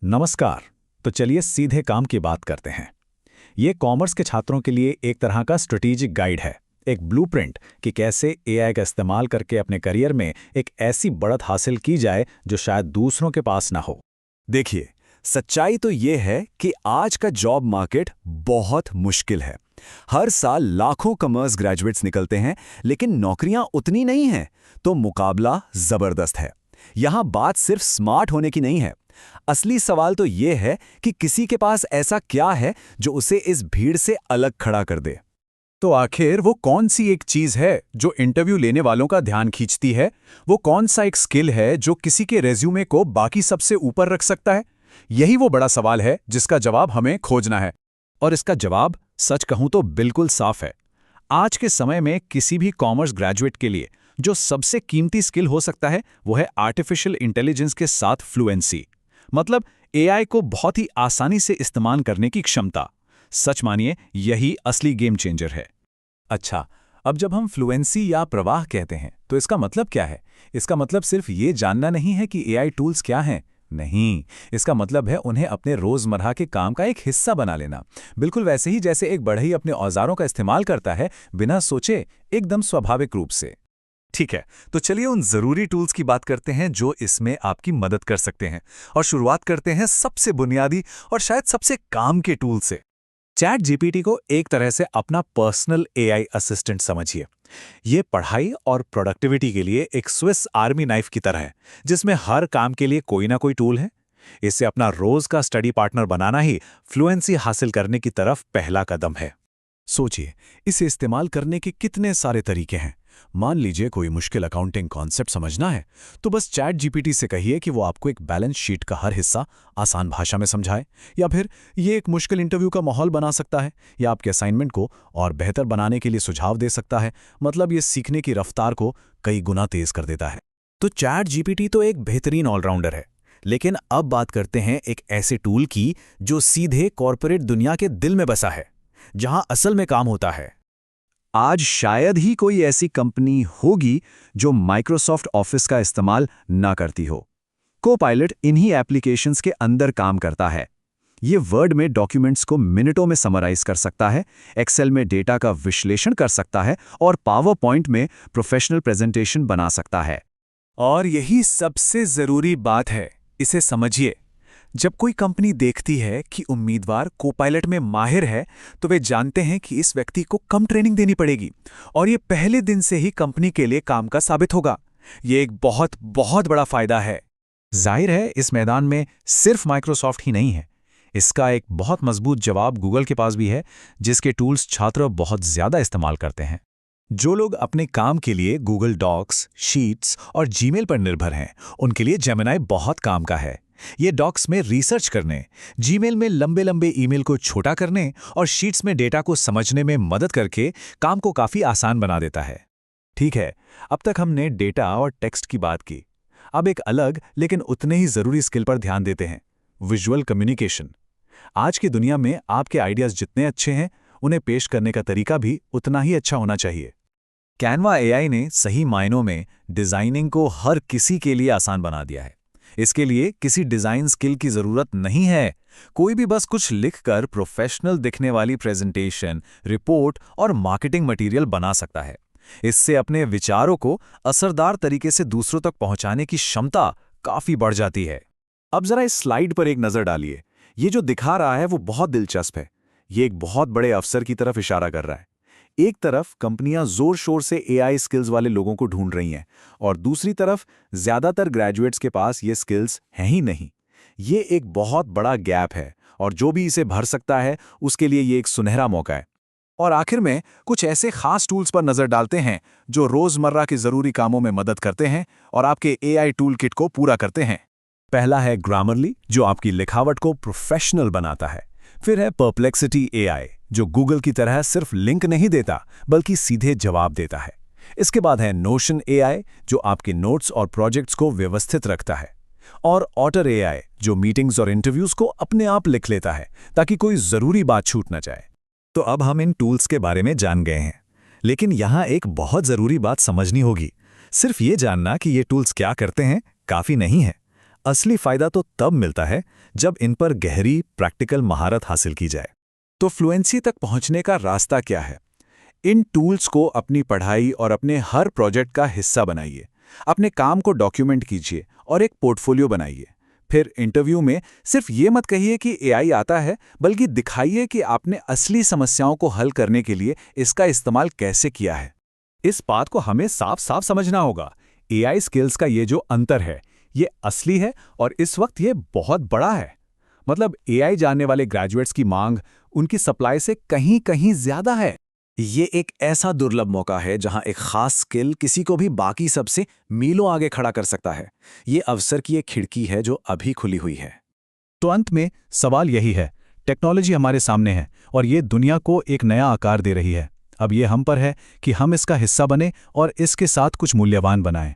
नमस्कार। तो चलिए सीधे काम की बात करते हैं। ये कॉमर्स के छात्रों के लिए एक तरह का स्ट्रेटेजिक गाइड है, एक ब्लूप्रिंट कि कैसे एआई का इस्तेमाल करके अपने करियर में एक ऐसी बढ़त हासिल की जाए जो शायद दूसरों के पास ना हो। देखिए, सच्चाई तो ये है कि आज का जॉब मार्केट बहुत मुश्किल है। हर साल लाखों कॉमर्स ग्रेजुएट्स निकलते हैं, लेकिन नौकरियां उतनी नहीं हैं, तो मुकाबला जबरदस्त है। यहां बात सिर्फ स्मार्ट होने की नहीं है। असली सवाल तो ये है कि किसी के पास ऐसा क्या है जो उसे इस भीड़ से अलग खड़ा कर दे। तो आखिर वो कौन सी एक चीज है जो इंटरव्यू लेने वालों का ध्यान खींचती है? वो कौन सा एक स्किल है जो किसी के रेज्यूमे को बाकी सबसे ऊपर रख सकता है? यही वो बड़ा सवाल है जिसका जवाब हमें खोजना है। और इसका जवाब सच कहूं तो बिल्कुल साफ है। आज के समय में किसी भी कॉमर्स ग्रेजुएट के लिए जो सबसे कीमती स्किल हो सकता है वो है आर्टिफिशियल इंटेलिजेंस के साथ फ्लुएंसी। मतलब एआई को बहुत ही आसानी से इस्तेमाल करने की क्षमता। सच मानिए, यही असली गेम चेंजर है। अच्छा, अब जब हम फ्लुएंसी या प्रवाह कहते हैं तो इसका मतलब क्या है? इसका मतलब सिर्फ ये जानना नहीं है कि एआई टूल्स क्या हैं। नहीं, इसका मतलब है उन्हें अपने रोजमर्रा के काम का एक हिस्सा बना लेना। बिल्कुल वैसे ही जैसे एक बढ़ई अपने औजारों का इस्तेमाल करता है, बिना सोचे, एकदम स्वाभाविक रूप से। ठीक है, तो चलिए उन जरूरी टूल्स की बात करते हैं जो इसमें आपकी मदद कर सकते हैं। और शुरुआत करते हैं सबसे बुनियादी और शायद सबसे काम के टूल से। चैट जीपीटी को एक तरह से अपना पर्सनल एआई असिस्टेंट समझिए। ये पढ़ाई और प्रोडक्टिविटी के लिए एक स्विस आर्मी नाइफ की तरह है, जिसमें हर काम के लिए कोई ना कोई टूल है। इसे अपना रोज का स्टडी पार्टनर बनाना ही फ्लुएंसी हासिल करने की तरफ पहला कदम है। सोचिए, इसे इस्तेमाल करने के कितने सारे तरीके हैं। मान लीजिए कोई मुश्किल अकाउंटिंग कॉन्सेप्ट समझना है, तो बस चैट जीपीटी से कहिए कि वो आपको एक बैलेंस शीट का हर हिस्सा आसान भाषा में समझाए। या फिर ये एक मुश्किल इंटरव्यू का माहौल बना सकता है, या आपके असाइनमेंट को और बेहतर बनाने के लिए सुझाव दे सकता है। मतलब ये सीखने की रफ्तार को कई गुना तेज कर देता है। तो चैट जीपीटी तो एक बेहतरीन ऑलराउंडर है। लेकिन अब बात करते हैं एक ऐसे टूल की जो सीधे कॉरपोरेट दुनिया के दिल में बसा है, जहां असल में काम होता है। आज शायद ही कोई ऐसी कंपनी होगी जो माइक्रोसॉफ्ट ऑफिस का इस्तेमाल ना करती हो। कोपायलट इन्हीं एप्लीकेशंस के अंदर काम करता है। ये वर्ड में डॉक्यूमेंट्स को मिनटों में समराइज कर सकता है, एक्सेल में डेटा का विश्लेषण कर सकता है और पावर पॉइंट में प्रोफेशनल प्रेजेंटेशन बना सकता है। और यही सबसे जरूरी बात है, इसे समझिए। जब कोई कंपनी देखती है कि उम्मीदवार कोपायलट में माहिर है, तो वे जानते हैं कि इस व्यक्ति को कम ट्रेनिंग देनी पड़ेगी और ये पहले दिन से ही कंपनी के लिए काम का साबित होगा। ये एक बहुत बहुत बड़ा फायदा है। जाहिर है, इस मैदान में सिर्फ माइक्रोसॉफ्ट ही नहीं है। इसका एक बहुत मजबूत जवाब गूगल के पास भी है, जिसके टूल्स छात्र बहुत ज्यादा इस्तेमाल करते हैं। जो लोग अपने काम के लिए गूगल डॉक्स, शीट्स और जीमेल पर निर्भर हैं, उनके लिए जेमिनी बहुत काम का है। ये डॉक्स में रिसर्च करने, जीमेल में लंबे लंबे ईमेल को छोटा करने और शीट्स में डेटा को समझने में मदद करके काम को काफी आसान बना देता है। ठीक है, अब तक हमने डेटा और टेक्स्ट की बात की। अब एक अलग लेकिन उतने ही जरूरी स्किल पर ध्यान देते हैं, विजुअल कम्युनिकेशन। आज की दुनिया में आपके आइडियाज जितने अच्छे हैं, उन्हें पेश करने का तरीका भी उतना ही अच्छा होना चाहिए। कैनवा एआई ने सही मायनों में डिजाइनिंग को हर किसी के लिए आसान बना दिया है। इसके लिए किसी डिजाइन स्किल की जरूरत नहीं है। कोई भी बस कुछ लिखकर प्रोफेशनल दिखने वाली प्रेजेंटेशन, रिपोर्ट और मार्केटिंग मटेरियल बना सकता है। इससे अपने विचारों को असरदार तरीके से दूसरों तक पहुंचाने की क्षमता काफी बढ़ जाती है। अब जरा इस स्लाइड पर एक नजर डालिए। ये जो दिखा रहा है वो बहुत दिलचस्प है। ये एक बहुत बड़े अवसर की तरफ इशारा कर रहा है। एक तरफ कंपनियां जोर शोर से एआई स्किल्स वाले लोगों को ढूंढ रही हैं और दूसरी तरफ ज्यादातर ग्रेजुएट्स के पास ये स्किल्स हैं ही नहीं। ये एक बहुत बड़ा गैप है और जो भी इसे भर सकता है उसके लिए ये एक सुनहरा मौका है। और आखिर में कुछ ऐसे खास टूल्स पर नजर डालते हैं जो रोजमर्रा के जरूरी कामों में मदद करते हैं और आपके एआई टूल किट को पूरा करते हैं। पहला है ग्रामरली, जो आपकी लिखावट को प्रोफेशनल बनाता है। फिर है परप्लेक्सिटी एआई, जो गूगल की तरह सिर्फ लिंक नहीं देता बल्कि सीधे जवाब देता है। इसके बाद है नोशन एआई, जो आपके नोट्स और प्रोजेक्ट्स को व्यवस्थित रखता है। और ऑटर एआई, जो मीटिंग्स और इंटरव्यूज को अपने आप लिख लेता है ताकि कोई जरूरी बात छूट न जाए। तो अब हम इन टूल्स के बारे में जान गए हैं, लेकिन यहां एक बहुत जरूरी बात समझनी होगी। सिर्फ ये जानना कि ये टूल्स क्या करते हैं काफी नहीं है। असली फायदा तो तब मिलता है जब इन पर गहरी प्रैक्टिकल महारत हासिल की जाए। तो फ्लुएंसी तक पहुंचने का रास्ता क्या है? इन टूल्स को अपनी पढ़ाई और अपने हर प्रोजेक्ट का हिस्सा बनाइए। अपने काम को डॉक्यूमेंट कीजिए और एक पोर्टफोलियो बनाइए। फिर इंटरव्यू में सिर्फ ये मत कहिए कि एआई आता है, बल्कि दिखाइए कि आपने असली समस्याओं को हल करने के लिए इसका इस्तेमाल कैसे किया है। इस बात को हमें साफ साफ समझना होगा। एआई स्किल्स का ये जो अंतर है, ये असली है और इस वक्त ये बहुत बड़ा है। मतलब एआई जानने वाले ग्रेजुएट्स की मांग उनकी सप्लाई से कहीं कहीं ज्यादा है। ये एक ऐसा दुर्लभ मौका है जहां एक खास स्किल किसी को भी बाकी सबसे मीलों आगे खड़ा कर सकता है। ये अवसर की एक खिड़की है जो अभी खुली हुई है। तो अंत में सवाल यही है, टेक्नोलॉजी हमारे सामने है और ये दुनिया को एक नया आकार दे रही है। अब ये हम पर है कि हम इसका हिस्सा बने और इसके साथ कुछ मूल्यवान बनाएं।